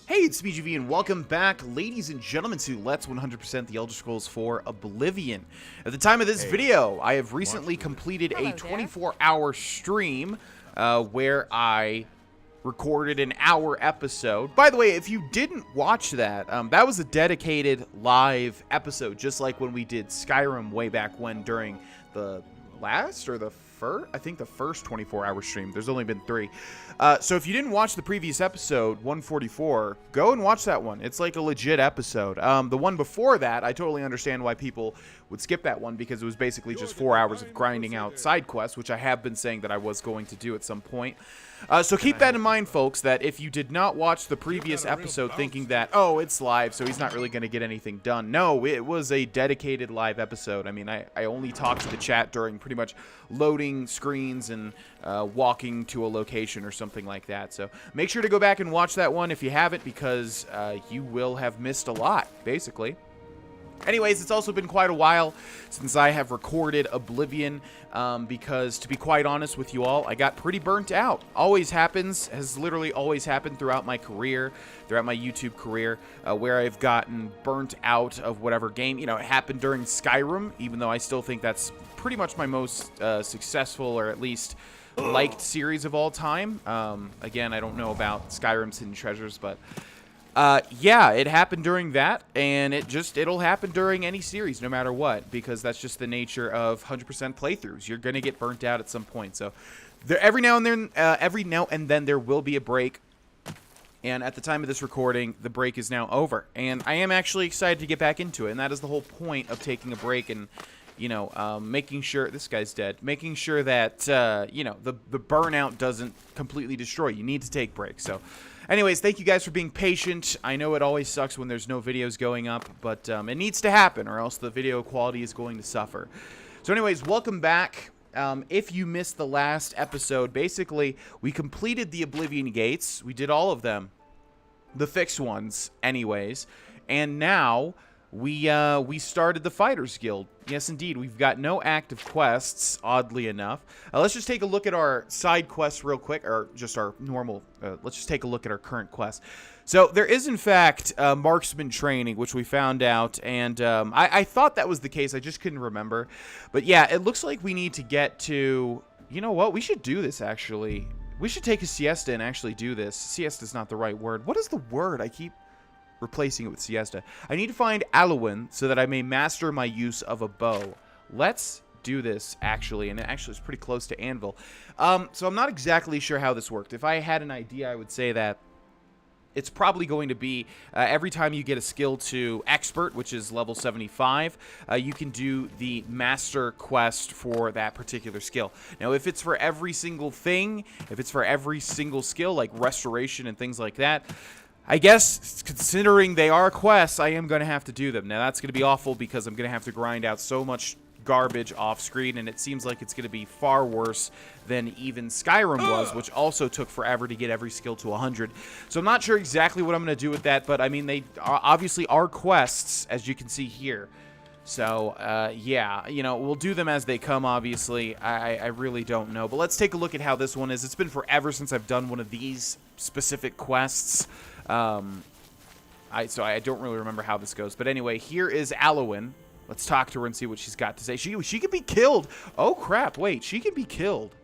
Hey, it's BGV and welcome back, ladies and gentlemen, to Let's 100% The Elder Scrolls 4 Oblivion. At the time of this video, I have recently completed a 24-hour stream where I recorded an hour episode. By the way, if you didn't watch that, that was a dedicated live episode, just like when we did Skyrim way back when during the last or the first, I think the first 24-hour stream. There's only been 3. So if you didn't watch the previous episode, 144, go and watch that one. It's like a legit episode. The one before that, I totally understand why people would skip that one, because it was basically just 4 hours of grinding out side quests, which I have been saying that I was going to do at some point. So keep that in mind, folks, that if you did not watch the previous episode thinking that, oh, it's live, so he's not really going to get anything done. No, it was a dedicated live episode. I mean, I only talked to the chat during pretty much loading screens and walking to a location or something like that. So make sure to go back and watch that one if you haven't, because you will have missed a lot, basically. Anyways, it's also been quite a while since I have recorded Oblivion, because, to be quite honest with you all, I got pretty burnt out. Always happens, has literally always happened throughout my career, throughout my YouTube career, where I've gotten burnt out of whatever game. You know, it happened during Skyrim, even though I still think that's pretty much my most successful, or at least liked series of all time. Again, I don't know about Skyrim's Hidden Treasures, but yeah, it happened during that, and it'll happen during any series, no matter what, because that's just the nature of 100% playthroughs. You're gonna get burnt out at some point. So every now and then there will be a break, and at the time of this recording, the break is now over, and I am actually excited to get back into it, and that is the whole point of taking a break, and you know, making sure this guy's dead, making sure that you know, the burnout doesn't completely destroy. You need to take breaks. So anyways, thank you guys for being patient. I know it always sucks when there's no videos going up, but it needs to happen, or else the video quality is going to suffer. So anyways, welcome back. If you missed the last episode, basically, we completed the Oblivion Gates. We did all of them, the fixed ones anyways, and now we started the Fighters Guild. Yes, indeed. We've got no active quests, oddly enough. Let's just take a look at our side quests real quick, or just our normal. Let's just take a look at our current quest. So there is, in fact, marksman training, which we found out, and I thought that was the case. I just couldn't remember. But yeah, it looks like we need to get to. You know what? We should do this, actually. We should take a siesta and actually do this. Siesta is not the right word. What is the word? I keep replacing it with siesta. I need to find Alwyn so that I may master my use of a bow. Let's do this, actually, and it actually is pretty close to anvil. So I'm not exactly sure how this worked. If I had an idea, I would say that it's probably going to be every time you get a skill to expert, which is level 75, you can do the master quest for that particular skill. Now, if it's for every single thing, if it's for every single skill, like restoration and things like that, I guess, considering they are quests, I am going to have to do them. Now, that's going to be awful, because I'm going to have to grind out so much garbage off screen, and it seems like it's going to be far worse than even Skyrim was, which also took forever to get every skill to 100. So I'm not sure exactly what I'm going to do with that, but I mean, they obviously are quests, as you can see here. So, yeah, you know, we'll do them as they come, obviously. I really don't know. But let's take a look at how this one is. It's been forever since I've done one of these specific quests. So I don't really remember how this goes. But anyway, here is Alwyn. Let's talk to her and see what she's got to say. She can be killed. Oh, crap. Wait, she can be killed.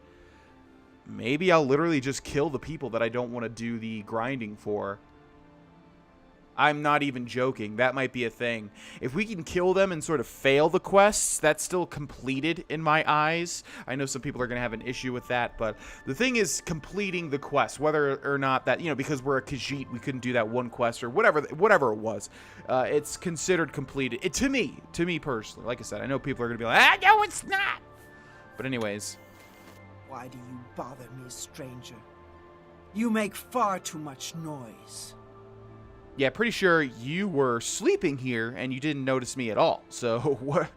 Maybe I'll literally just kill the people that I don't want to do the grinding for. I'm not even joking. That might be a thing. If we can kill them and sort of fail the quests, that's still completed in my eyes. I know some people are going to have an issue with that, but the thing is completing the quest, whether or not that, you know, because we're a Khajiit, we couldn't do that one quest or whatever it was. It's considered completed. To me personally. Like I said, I know people are going to be like, ah, no, it's not. But anyways. Why do you bother me, stranger? You make far too much noise. Yeah, pretty sure you were sleeping here and you didn't notice me at all. So what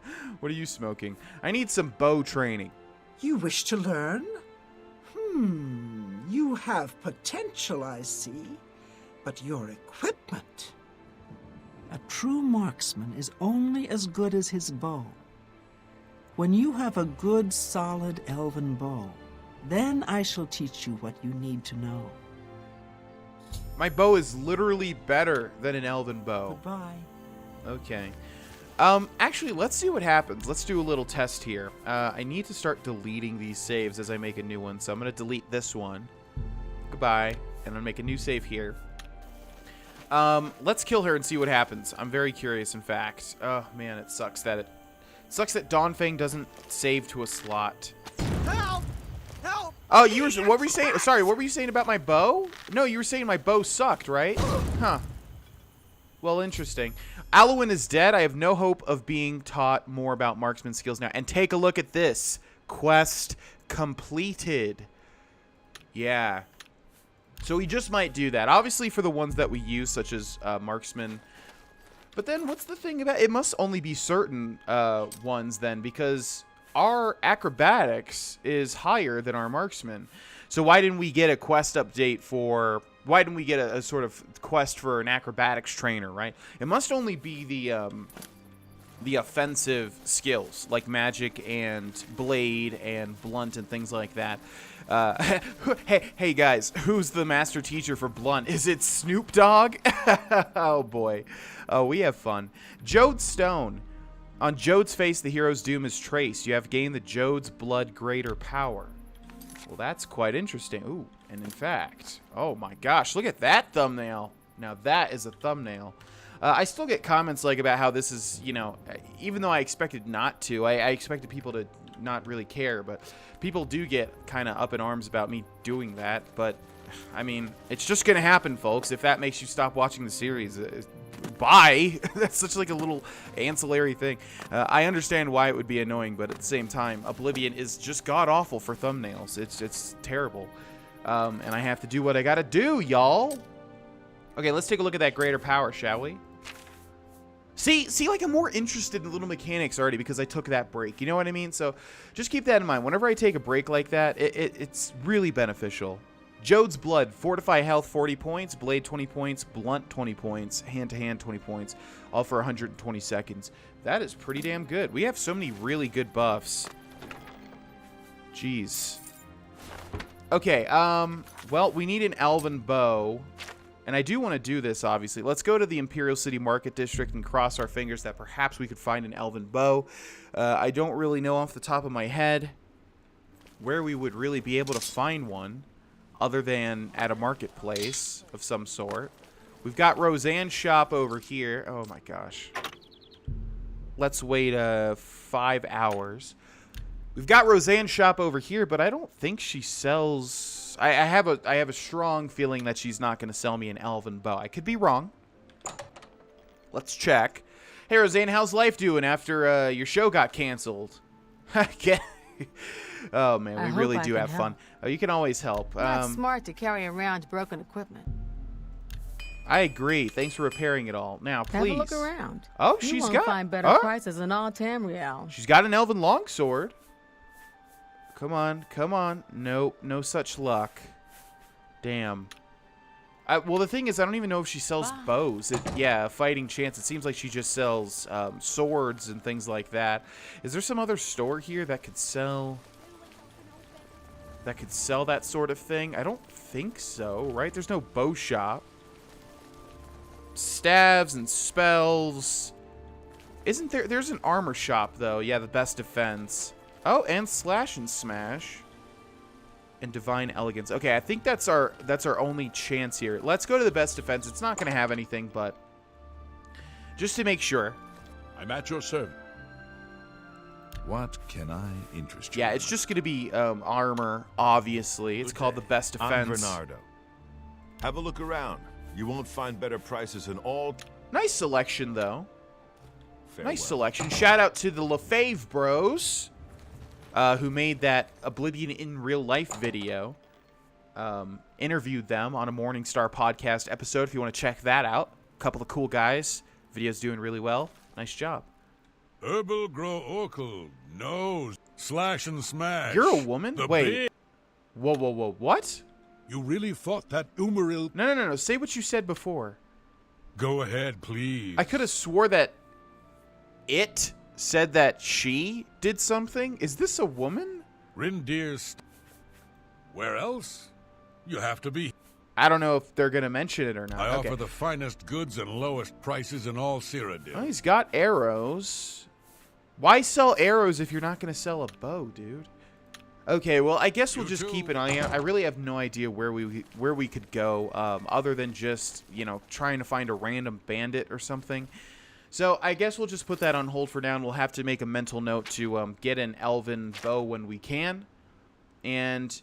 are you smoking? I need some bow training. You wish to learn? You have potential, I see. But your equipment. A true marksman is only as good as his bow. When you have a good, solid elven bow, then I shall teach you what you need to know. My bow is literally better than an Elven Bow. Goodbye. Okay. Actually, let's see what happens. Let's do a little test here. I need to start deleting these saves as I make a new one. So I'm going to delete this one. Goodbye. And I'm going to make a new save here. Let's kill her and see what happens. I'm very curious, in fact. Oh, man, it sucks that Dawnfang doesn't save to a slot. Help! Help! Oh, what were you saying? Sorry, what were you saying about my bow? No, you were saying my bow sucked, right? Huh. Well, interesting. Alwyn is dead. I have no hope of being taught more about marksman skills now. And take a look at this. Quest completed. Yeah. So we just might do that. Obviously for the ones that we use, such as marksman. But then what's the thing about it? Must only be certain ones then, because our acrobatics is higher than our marksman. So why didn't we get a quest update for... Why didn't we get a sort of quest for an acrobatics trainer, right? It must only be the offensive skills, like magic and blade and blunt and things like that. Hey guys, who's the master teacher for blunt? Is it Snoop Dogg? Oh boy. Oh, we have fun. Jode's Stone. On Jode's face, the hero's doom is traced. You have gained the Jode's blood greater power. Well, that's quite interesting. Ooh, and in fact, oh my gosh, look at that thumbnail. Now that is a thumbnail. I still get comments like about how this is, you know, even though I expected not to, I expected people to not really care, but people do get kind of up in arms about me doing that. But I mean, it's just gonna happen, folks. If that makes you stop watching the series, bye. That's such like a little ancillary thing. I understand why it would be annoying, but at the same time, Oblivion is just god awful for thumbnails. It's terrible, and I have to do what I gotta do, y'all. Okay, let's take a look at that greater power, shall we? See, like I'm more interested in little mechanics already because I took that break. You know what I mean? So just keep that in mind. Whenever I take a break like that, it's really beneficial. Jode's Blood, Fortify Health 40 points, Blade 20 points, Blunt 20 points, Hand-to-Hand 20 points, all for 120 seconds. That is pretty damn good. We have so many really good buffs. Jeez. Okay, well, we need an Elven Bow. And I do want to do this, obviously. Let's go to the Imperial City Market District and cross our fingers that perhaps we could find an Elven Bow. I don't really know off the top of my head where we would really be able to find one other than at a marketplace of some sort. We've got Roseanne's shop over here. Oh my gosh. Let's wait 5 hours. We've got Roseanne's shop over here, but I don't think she sells... I have a strong feeling that she's not going to sell me an Elven Bow. I could be wrong. Let's check. Hey, Roseanne, how's life doing after your show got canceled? Oh, man, we really do have fun. Oh, you can always help. Not smart to carry around broken equipment. I agree. Thanks for repairing it all. Now, please. Have a look around. Oh, you she's won't got... find better prices than all Tamriel. She's got an Elven Longsword. Come on, come on. Nope, no such luck. Damn. Well, the thing is, I don't even know if she sells bows. Yeah, a fighting chance. It seems like she just sells swords and things like that. Is there some other store here that could sell... that sort of thing? I don't think so, right? There's no bow shop. Staves and spells. Isn't there... There's an armor shop, though. Yeah, the best defense. Oh, and Slash and Smash. And Divine Elegance. Okay, I think that's our only chance here. Let's go to the best defense. It's not going to have anything, but just to make sure. I'm at your service. What can I interest you? Yeah, it's just going to be armor, obviously. It's called the best defense. I'm Bernardo. Have a look around. You won't find better prices in all... Nice selection, though. Farewell. Nice selection. Shout out to the LaFave bros. Who made that Oblivion in real life video. Interviewed them on a Morningstar podcast episode if you want to check that out. A couple of cool guys. Video's doing really well. Nice job. Herbal grow orcal, nose, slash and smash. You're a woman? Wait. Whoa. What? You really thought that Umaril... No. Say what you said before. Go ahead, please. I could have swore that it... said that she did something? Is this a woman? Rindir... Where else? You have to be... I don't know if they're going to mention it or not. I Okay. offer the finest goods and lowest prices in all Cyrodiil. Oh, he's got arrows. Why sell arrows if you're not going to sell a bow, dude? Okay, well, I guess we'll just keep an eye out. I really have no idea where we could go, other than just, you know, trying to find a random bandit or something. So I guess we'll just put that on hold for now, and we'll have to make a mental note to get an Elven Bow when we can. And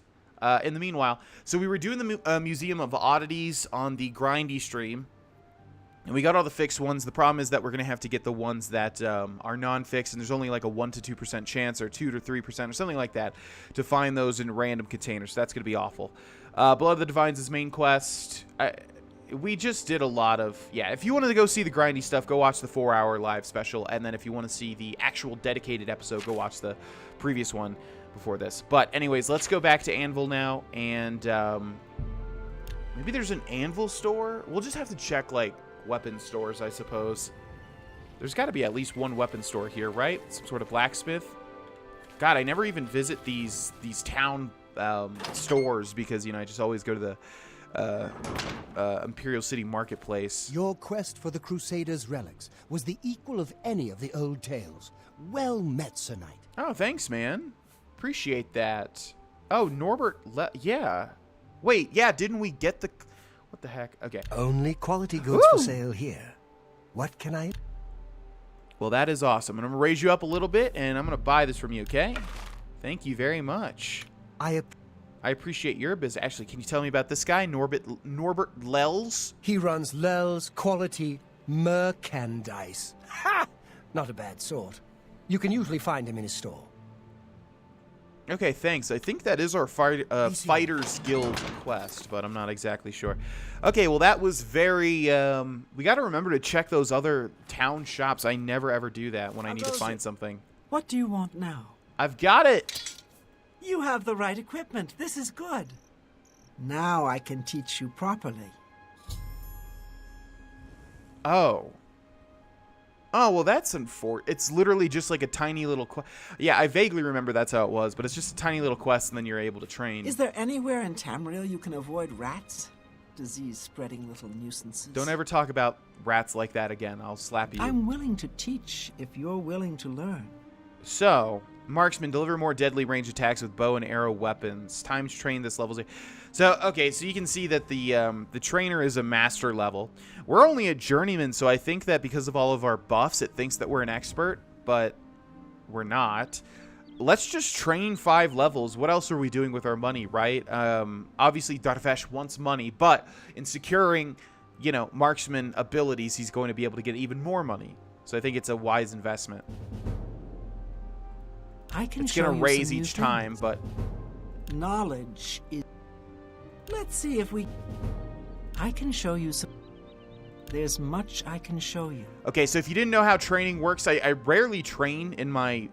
in the meanwhile, so we were doing the Museum of Oddities on the Grindy stream, and we got all the fixed ones. The problem is that we're going to have to get the ones that are non-fixed, and there's only like a 1 to 2% chance, or 2 to 3%, or something like that, to find those in random containers. So that's going to be awful. Blood of the Divines is main quest. We just did a lot of... Yeah, if you wanted to go see the grindy stuff, go watch the 4-hour live special. And then if you want to see the actual dedicated episode, go watch the previous one before this. But anyways, let's go back to Anvil now. And maybe there's an Anvil store? We'll just have to check, like, weapon stores, I suppose. There's got to be at least one weapon store here, right? Some sort of blacksmith. God, I never even visit these town stores because, you know, I just always go to the... Imperial City Marketplace. Your quest for the Crusaders' relics was the equal of any of the old tales. Well met, Sir Knight. Oh, thanks, man. Appreciate that. Oh, Norbert, yeah. Wait, yeah, didn't we get the... What the heck? Okay. Only quality goods for sale here. What can I... Well, that is awesome. And I'm going to raise you up a little bit, and I'm going to buy this from you, okay? Thank you very much. I appreciate your business. Actually, can you tell me about this guy, Norbert Lels? He runs Lels Quality Merchandise. Ha! Not a bad sort. You can usually find him in his store. Okay, thanks. I think that is our Fighters Guild quest, but I'm not exactly sure. Okay, well, that was very... we got to remember to check those other town shops. I never, ever do that when I need to find something. What do you want now? I've got it! You have the right equipment. This is good. Now I can teach you properly. Oh. Oh, well, that's it's literally just like a tiny little quest. Yeah, I vaguely remember that's how it was, but it's just a tiny little quest, and then you're able to train. Is there anywhere in Tamriel you can avoid rats? Disease-spreading little nuisances. Don't ever talk about rats like that again. I'll slap you. I'm willing to teach if you're willing to learn. So... Marksman, deliver more deadly range attacks with bow and arrow weapons. Times train this level. So, okay, so you can see that the trainer is a master level. We're only a journeyman, so I think that because of all of our buffs, it thinks that we're an expert, but we're not. Let's just train 5 levels. What else are we doing with our money, right? Obviously, Dar'Vesh wants money, but in securing, you know, marksman abilities, he's going to be able to get even more money. So I think it's a wise investment. It's going to raise each time, but... Knowledge is... Let's see if we... I can show you some... There's much I can show you. Okay, so if you didn't know how training works, I rarely train in my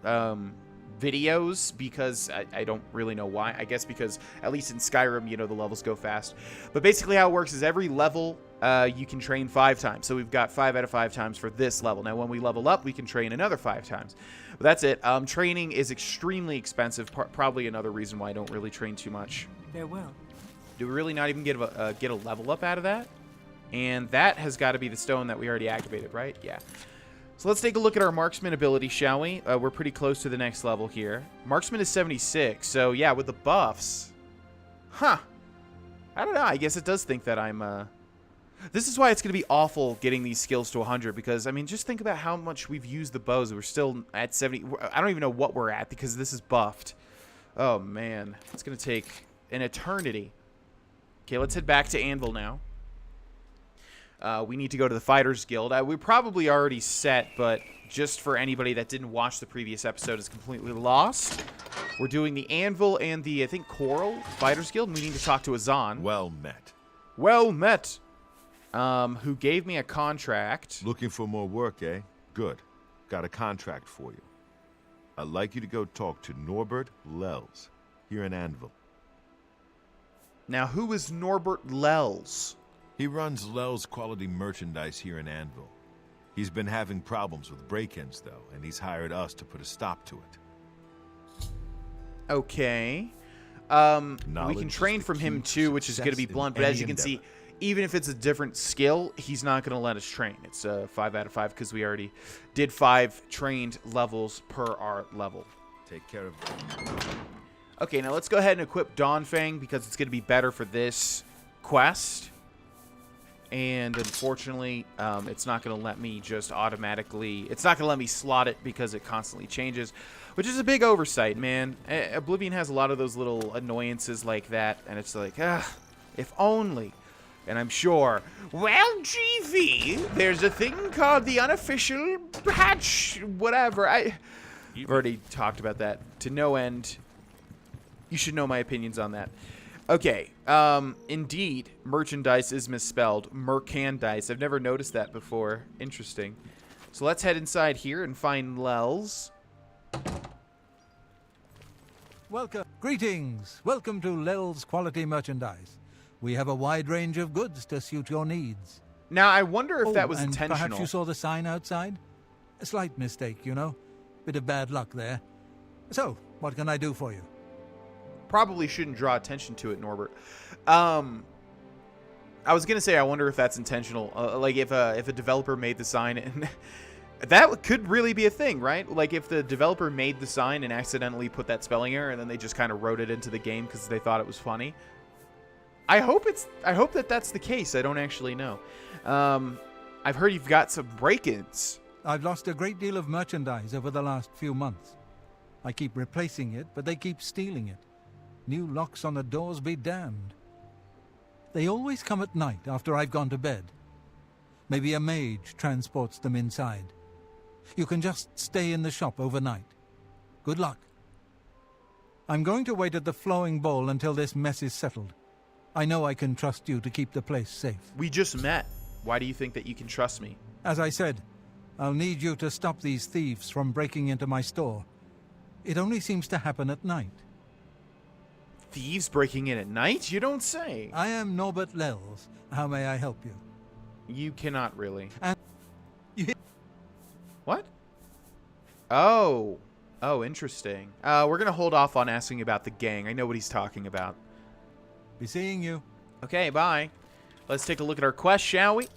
videos because I don't really know why. I guess because, at least in Skyrim, you know, the levels go fast. But basically how it works is every level... you can train 5 times. So we've got 5 out of 5 times for this level. Now, when we level up, we can train another 5 times. But that's it. Training is extremely expensive. Probably another reason why I don't really train too much. Farewell. Do we really not even get a level up out of that? And that has got to be the stone that we already activated, right? Yeah. So let's take a look at our Marksman ability, shall we? We're pretty close to the next level here. Marksman is 76. So, yeah, with the buffs. Huh. I don't know. I guess it does think that I'm... This is why it's going to be awful getting these skills to 100, because, I mean, just think about how much we've used the bows. We're still at 70. I don't even know what we're at, because this is buffed. Oh, man. It's going to take an eternity. Okay, let's head back to Anvil now. We need to go to the Fighters Guild. We're probably already set, but just for anybody that didn't watch the previous episode is completely lost, we're doing the Anvil and the, I think, Coral Fighters Guild, and we need to talk to Azan. Well met. Well met. Who gave me a contract. Looking for more work, eh? Good. Got a contract for you. I'd like you to go talk to Norbert Lels here in Anvil. Now, who is Norbert Lels? He runs Lels Quality Merchandise here in Anvil. He's been having problems with break-ins, though, and he's hired us to put a stop to it. Okay. We can Knowledge train is the from him key to too, which is going to be success blunt. in But as any you can see, endeavor. even if it's a different skill, he's not going to let us train. It's 5 out of 5 because we already did 5 trained levels per our level. Take care of Okay, now let's go ahead and equip Dawnfang because it's going to be better for this quest. And unfortunately, it's not going to let me just automatically... It's not going to let me slot it because it constantly changes, which is a big oversight, man. Oblivion has a lot of those little annoyances like that, and it's like, if only. And I'm sure, well, GV, there's a thing called the unofficial patch, whatever. I've already talked about that to no end. You should know my opinions on that. Okay, indeed, merchandise is misspelled. Merchandise. I've never noticed that before. Interesting. So let's head inside here and find Lels. Welcome. Greetings. Welcome to Lel's Quality Merchandise. We have a wide range of goods to suit your needs. Now, I wonder if that was and intentional. Perhaps you saw the sign outside? A slight mistake, you know. Bit of bad luck there. So, what can I do for you? Probably shouldn't draw attention to it, Norbert. I was gonna say I wonder if that's intentional. Like if a developer made the sign, and that could really be a thing, right? Like if the developer made the sign and accidentally put that spelling error, and then they just kind of wrote it into the game because they thought it was funny. I hope that that's the case. I don't actually know. I've heard you've got some break-ins. I've lost a great deal of merchandise over the last few months. I keep replacing it, but they keep stealing it. New locks on the doors be damned. They always come at night after I've gone to bed. Maybe a mage transports them inside. You can just stay in the shop overnight. Good luck. I'm going to wait at the flowing bowl until this mess is settled. I know I can trust you to keep the place safe. We just met. Why do you think that you can trust me? As I said, I'll need you to stop these thieves from breaking into my store. It only seems to happen at night. Thieves breaking in at night? You don't say. I am Norbert Lels. How may I help you? You cannot really. And What? Oh. Oh, interesting. We're going to hold off on asking about the gang. I know what he's talking about. Be seeing you. Okay, bye. Let's take a look at our quest, shall we?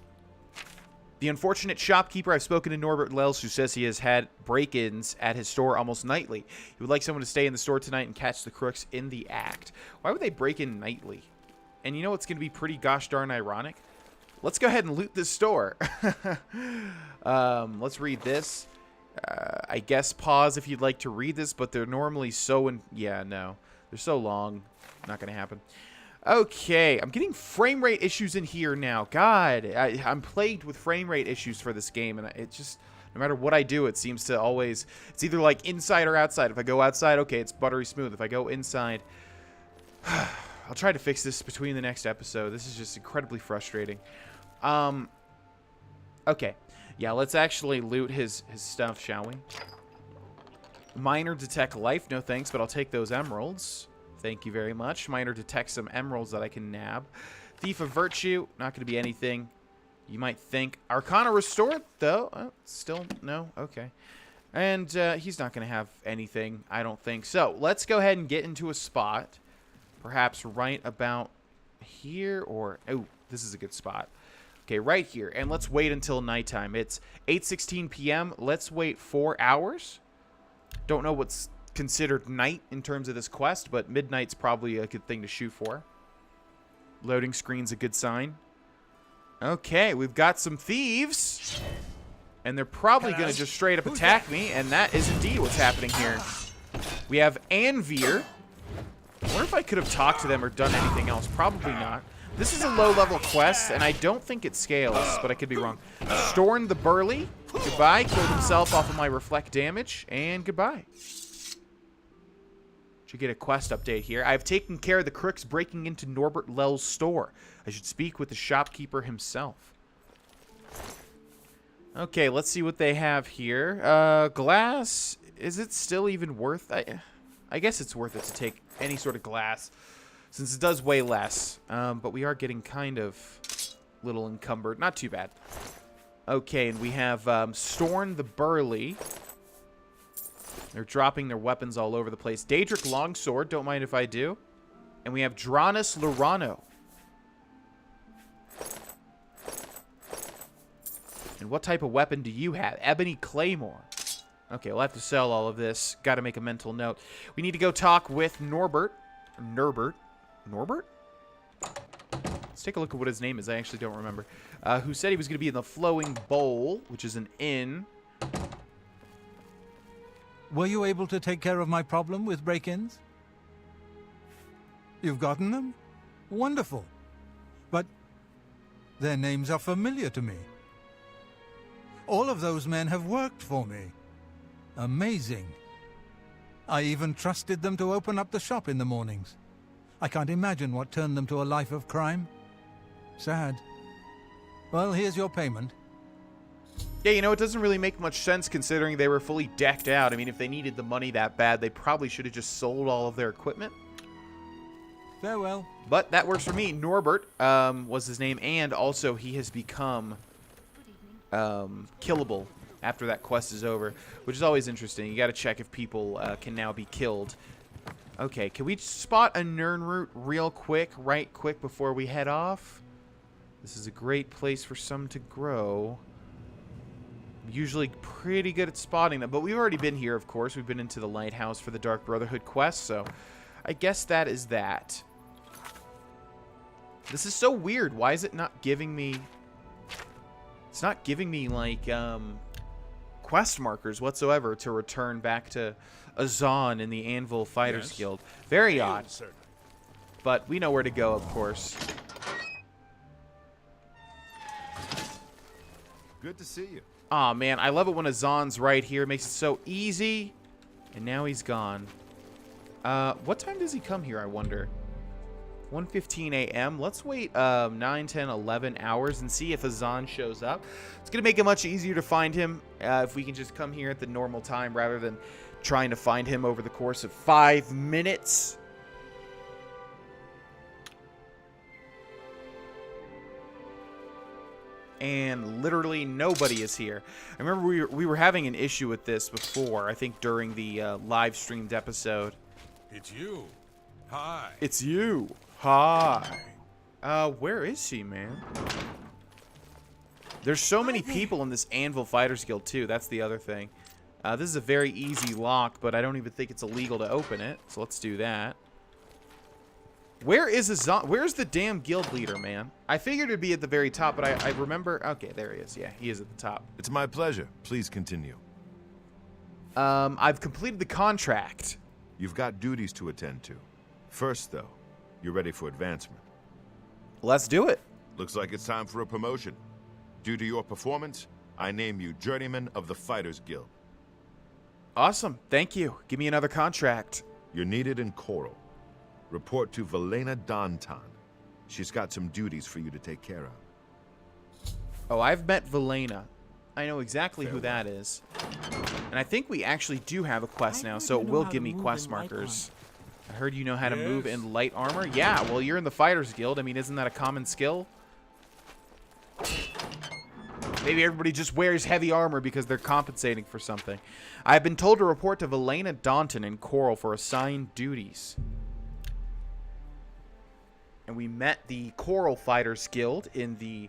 The unfortunate shopkeeper. I've spoken to Norbert Lels, who says he has had break-ins at his store almost nightly. He would like someone to stay in the store tonight and catch the crooks in the act. Why would they break in nightly? And you know what's going to be pretty gosh darn ironic? Let's go ahead and loot this store. Let's read this. I guess pause if you'd like to read this, but they're normally so... Yeah, no. They're so long. Not going to happen. Okay, I'm getting frame rate issues in here now. God, I'm plagued with frame rate issues for this game, and it just, no matter what I do, it seems to always, it's either like inside or outside. If I go outside, okay, it's buttery smooth. If I go inside, I'll try to fix this between the next episode. This is just incredibly frustrating. Okay, yeah, let's actually loot his stuff, shall we? Minor detect life, no thanks, but I'll take those emeralds. Thank you very much. Minor detect some emeralds that I can nab. Thief of Virtue, not going to be anything you might think. Arcana Restored, though. Still, no? Okay. And he's not going to have anything, I don't think. So, let's go ahead and get into a spot. Perhaps right about here or... Oh, this is a good spot. Okay, right here. And let's wait until nighttime. It's 8:16 p.m. Let's wait 4 hours. Don't know what's considered night in terms of this quest, but midnight's probably a good thing to shoot for. Loading screen's a good sign. Okay, we've got some thieves, and they're probably going to just straight up attack me, and that is indeed what's happening here. We have Anvir. I wonder if I could have talked to them or done anything else. Probably not. This is a low-level quest, and I don't think it scales, but I could be wrong. Storn the Burly. Goodbye. Killed himself off of my reflect damage, and goodbye. Should get a quest update here. I've taken care of the crooks breaking into Norbert Lels' store. I should speak with the shopkeeper himself. Okay, let's see what they have here. Glass. Is it still even worth... I guess it's worth it to take any sort of glass, since it does weigh less. But we are getting kind of little encumbered. Not too bad. Okay, and we have Storn the Burly. They're dropping their weapons all over the place. Daedric Longsword, don't mind if I do. And we have Dranus Lurano. And what type of weapon do you have? Ebony Claymore. Okay, we'll have to sell all of this. Got to make a mental note. We need to go talk with Norbert. Norbert? Let's take a look at what his name is. I actually don't remember. Who said he was going to be in the Flowing Bowl, which is an inn. Were you able to take care of my problem with break-ins? You've gotten them? Wonderful. But their names are familiar to me. All of those men have worked for me. Amazing. I even trusted them to open up the shop in the mornings. I can't imagine what turned them to a life of crime. Sad. Well, here's your payment. Yeah, you know, it doesn't really make much sense considering they were fully decked out. I mean, if they needed the money that bad, they probably should have just sold all of their equipment. Farewell. But that works for me. Norbert was his name, and also he has become killable after that quest is over, which is always interesting. You got to check if people can now be killed. Okay, can we spot a Nirnroot real quick, right quick before we head off? This is a great place for some to grow. I'm usually pretty good at spotting them, but we've already been here, of course. We've been into the Lighthouse for the Dark Brotherhood quest, so I guess that is that. This is so weird. Why is it not giving me... It's not giving me, like, quest markers whatsoever to return back to Azan in the Anvil Fighters Guild. Very odd. But we know where to go, of course. Good to see you. Aw, man, I love it when Azan's right here. It makes it so easy. And now he's gone. What time does he come here, I wonder? 1:15 a.m. Let's wait 9, 10, 11 hours and see if Azan shows up. It's going to make it much easier to find him if we can just come here at the normal time rather than trying to find him over the course of 5 minutes. And literally nobody is here. I remember we were having an issue with this before, I think during the live streamed episode. It's you. Hi. It's you. Hi. Where is she, man? There's so many people in this Anvil Fighters Guild, too. That's the other thing. This is a very easy lock, but I don't even think it's illegal to open it. So let's do that. Where is Azan? Where's the damn guild leader, man? I figured it'd be at the very top, but I remember... Okay, there he is. Yeah, he is at the top. It's my pleasure. Please continue. I've completed the contract. You've got duties to attend to. First, though, you're ready for advancement. Let's do it. Looks like it's time for a promotion. Due to your performance, I name you Journeyman of the Fighters Guild. Awesome. Thank you. Give me another contract. You're needed in Coral. Report to Velena Dantan. She's got some duties for you to take care of. Oh, I've met Velena. I know exactly who that is. And I think we actually do have a quest now, so it will give me quest markers. I heard you know how to move in light armor. Yeah, well, you're in the Fighters Guild. I mean, isn't that a common skill? Maybe everybody just wears heavy armor because they're compensating for something. I've been told to report to Velena Dantan in Coral for assigned duties. And we met the Coral Fighters Guild in the...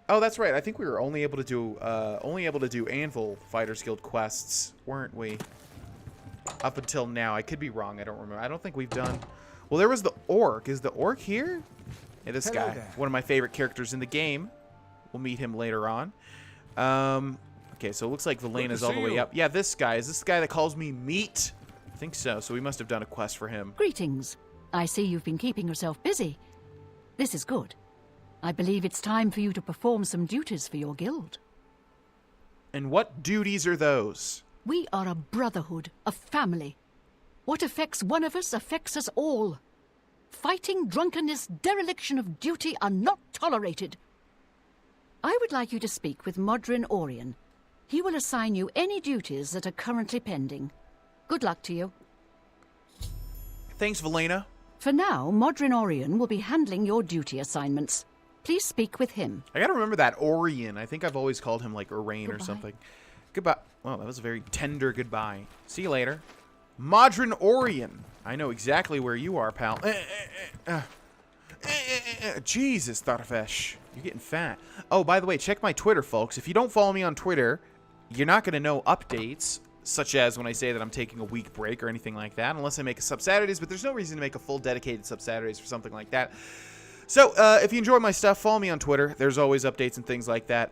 Oh, that's right. I think we were only able to do Anvil Fighters Guild quests, weren't we? Up until now. I could be wrong. I don't remember. I don't think we've done... Well, there was the Orc. Is the Orc here? Yeah, this guy. There. One of my favorite characters in the game. We'll meet him later on. Okay, so it looks like Velena's all the way up. Yeah, this guy. Is this the guy that calls me meat? I think so. So we must have done a quest for him. Greetings. I see you've been keeping yourself busy. This is good. I believe it's time for you to perform some duties for your guild. And what duties are those? We are a brotherhood, a family. What affects one of us affects us all. Fighting, drunkenness, dereliction of duty are not tolerated. I would like you to speak with Modrin Orion. He will assign you any duties that are currently pending. Good luck to you. Thanks, Velena. For now, Modrin Orion will be handling your duty assignments. Please speak with him. I gotta remember that Orion. I think I've always called him like Orain or Goodbye. something. Goodbye. Well, that was a very tender goodbye. See you later. Modern Orion. I know exactly where you are, pal. Jesus, Dar'Vesh. You're getting fat. Oh, by the way, check my Twitter, folks. If you don't follow me on Twitter, you're not going to know updates, such as when I say that I'm taking a week break or anything like that, unless I make a Sub Saturdays, but there's no reason to make a full dedicated Sub Saturdays for something like that. So, if you enjoy my stuff, follow me on Twitter. There's always updates and things like that.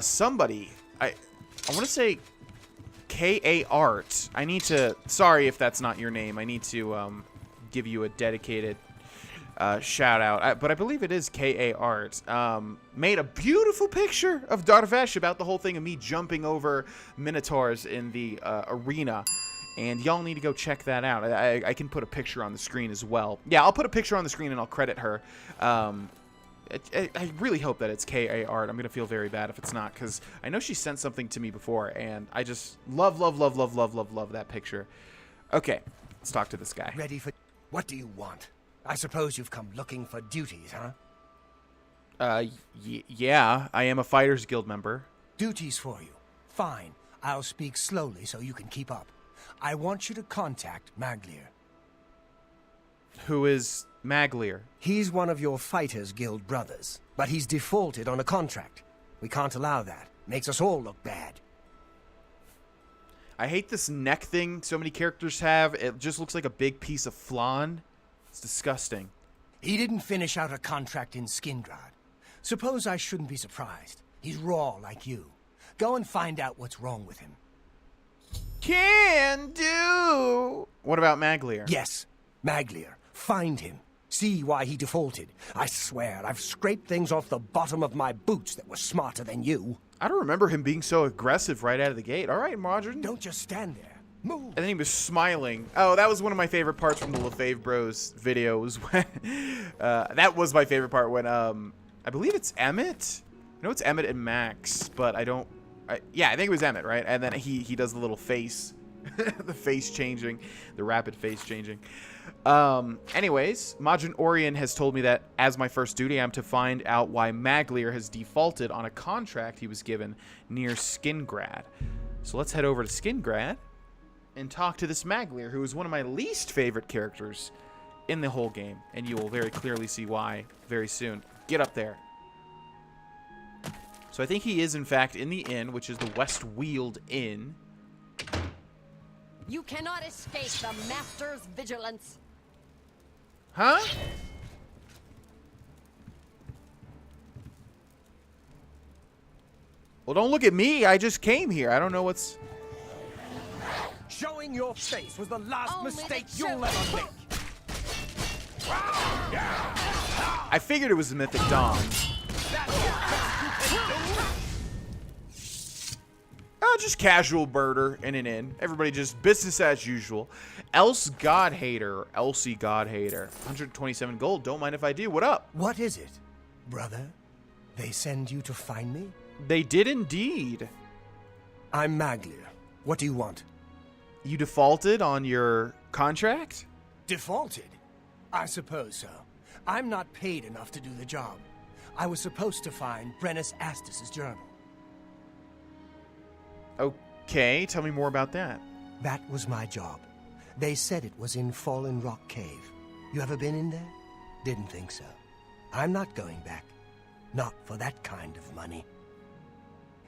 Somebody, I want to say K.A. Art. I need to, sorry if that's not your name. I need to give you a dedicated shout out. But I believe it is K.A. Art. Made a beautiful picture of Dar'Vesh about the whole thing of me jumping over minotaurs in the arena. And y'all need to go check that out. I can put a picture on the screen as well. Yeah, I'll put a picture on the screen and I'll credit her. I really hope that it's K.A. Art. I'm going to feel very bad if it's not, because I know she sent something to me before, and I just love that picture. Okay, let's talk to this guy. Ready for... What do you want? I suppose you've come looking for duties, huh? Yeah, I am a Fighters Guild member. Duties for you. Fine. I'll speak slowly so you can keep up. I want you to contact Magloser. Who is Magloser? He's one of your Fighters Guild brothers, but he's defaulted on a contract. We can't allow that. Makes us all look bad. I hate this neck thing so many characters have. It just looks like a big piece of flan. It's disgusting. He didn't finish out a contract in Skingrad. Suppose I shouldn't be surprised. He's raw like you. Go and find out what's wrong with him. Can do. What about Magloser? Yes, Magloser. Find him. See why he defaulted. I swear, I've scraped things off the bottom of my boots that were smarter than you. I don't remember him being so aggressive right out of the gate. All right, Modern. Don't just stand there. Move. And then he was smiling. Oh, that was one of my favorite parts from the LaFave Bros videos. That was my favorite part when, I believe it's Emmett. I know it's Emmett and Max, but I don't... yeah, I think it was Emmett, right? And then he does the little face. The face changing. The rapid face changing. Anyways, Modern Orion has told me that as my first duty, I'm to find out why Magloser has defaulted on a contract he was given near Skingrad. So let's head over to Skingrad and talk to this Magloser, who is one of my least favorite characters in the whole game. And you will very clearly see why very soon. Get up there. So I think he is, in fact, in the inn, which is the West Weald Inn. You cannot escape the Master's vigilance. Huh? Well, don't look at me. I just came here. I don't know what's... Showing your face was the last Only mistake the you'll ever make. I figured it was the Mythic Dawn. Oh, just casual birder in an inn. Everybody just business as usual. Elsie Godhater. 127 gold. Don't mind if I do. What up? What is it, brother? They send you to find me? They did indeed. I'm Magloser. What do you want? You defaulted on your contract? Defaulted? I suppose so. I'm not paid enough to do the job. I was supposed to find Brennus Astus's journal. Okay, tell me more about that. That was my job. They said it was in Fallen Rock Cave. You ever been in there? Didn't think so. I'm not going back. Not for that kind of money.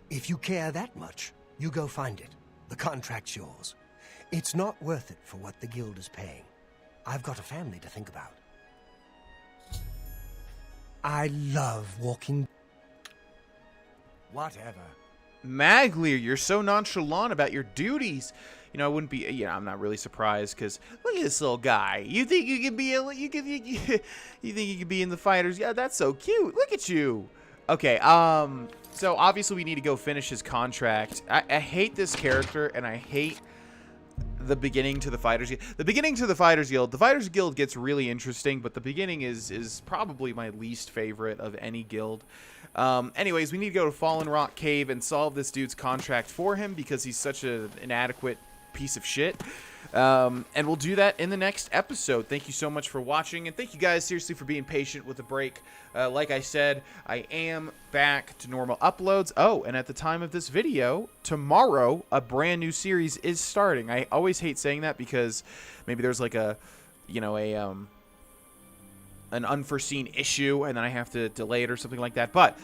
If you care that much, you go find it. The contract's yours. It's not worth it for what the guild is paying. I've got a family to think about. I love walking... Whatever. Magloser, you're so nonchalant about your duties. You know, I wouldn't be, you know, I'm not really surprised because look at this little guy. You think you could be you think you could be in the fighters? Yeah, that's so cute. Look at you. Okay, so obviously we need to go finish his contract. I hate this character and I hate the beginning to the Fighters Guild. The beginning to the Fighters Guild. The Fighters Guild gets really interesting, but the beginning is probably my least favorite of any guild. Anyways, we need to go to Fallen Rock Cave and solve this dude's contract for him because he's such an inadequate piece of shit. And we'll do that in the next episode. Thank you so much for watching, and thank you guys seriously for being patient with the break. Like I said, I am back to normal uploads. Oh, and at the time of this video, tomorrow, a brand new series is starting. I always hate saying that because maybe there's like a, you know, an unforeseen issue, and then I have to delay it or something like that. But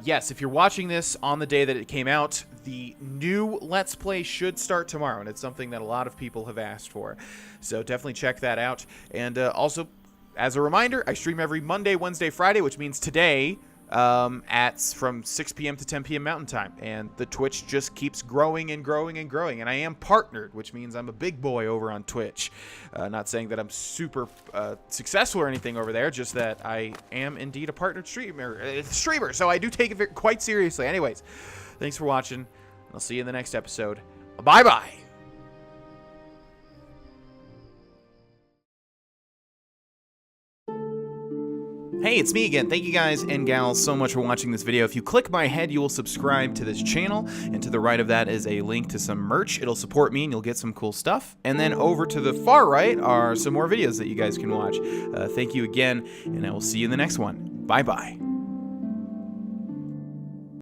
yes, if you're watching this on the day that it came out, the new Let's Play should start tomorrow, and it's something that a lot of people have asked for. So definitely check that out. And also, as a reminder, I stream every Monday, Wednesday, Friday, which means today from 6 p.m. to 10 p.m. Mountain Time. And the Twitch just keeps growing and growing and growing. And I am partnered, which means I'm a big boy over on Twitch. Not saying that I'm super successful or anything over there, just that I am indeed a partnered streamer. So I do take it quite seriously. Anyways, thanks for watching. I'll see you in the next episode. Bye-bye. Hey, it's me again. Thank you guys and gals so much for watching this video. If you click my head, you will subscribe to this channel, and to the right of that is a link to some merch. It'll support me and you'll get some cool stuff. And then over to the far right are some more videos that you guys can watch. Thank you again, and I will see you in the next one. Bye-bye.